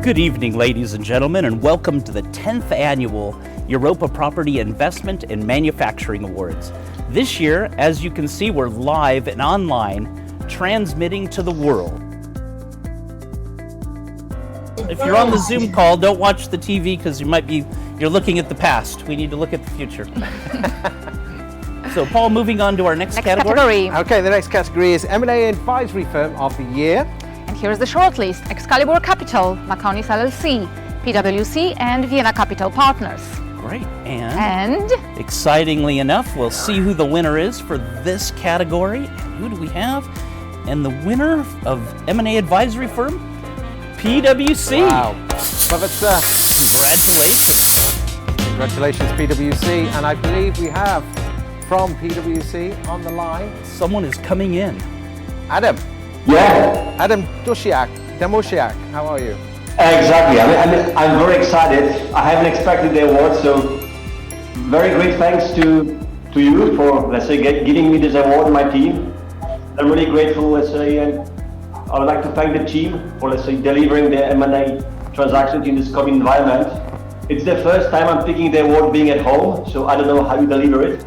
Good evening, ladies and gentlemen, and welcome to the 10th annual Europa Property Investment and Manufacturing Awards. This year, as you can see, we're live and online, transmitting to the world. If you're on the Zoom call, don't watch the TV because you're looking at the past. We need to look at the future. So, Paul, moving on to our next category. Okay, the next category is M&A Advisory Firm of the Year. And here's the shortlist: Excalibur Capital, Maconis LLC, PwC, and Vienna Capital Partners. Great. And excitingly enough, we'll see who the winner is for this category. Who do we have? And the winner of M&A Advisory Firm, PwC. Wow. Love it, sir. Congratulations. Congratulations, PwC. And I believe we have from PwC on the line. Someone is coming in. Adam. Yeah. Adam Demosiak, how are you? Exactly. I'm very excited. I haven't expected the award, so very great thanks to you for, let's say, giving me this award and my team. I'm really grateful, let's say, and I would like to thank the team for, let's say, delivering the M&A transactions in this COVID environment. It's the first time I'm taking the award being at home, so I don't know how you deliver it,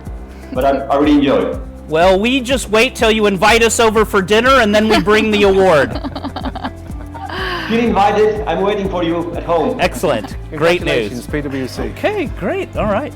but I really enjoy it. Well, we just wait till you invite us over for dinner and then we bring the award. Feel invited. I'm waiting for you at home. Excellent. Great news. Congratulations, PwC. Okay, great. All right.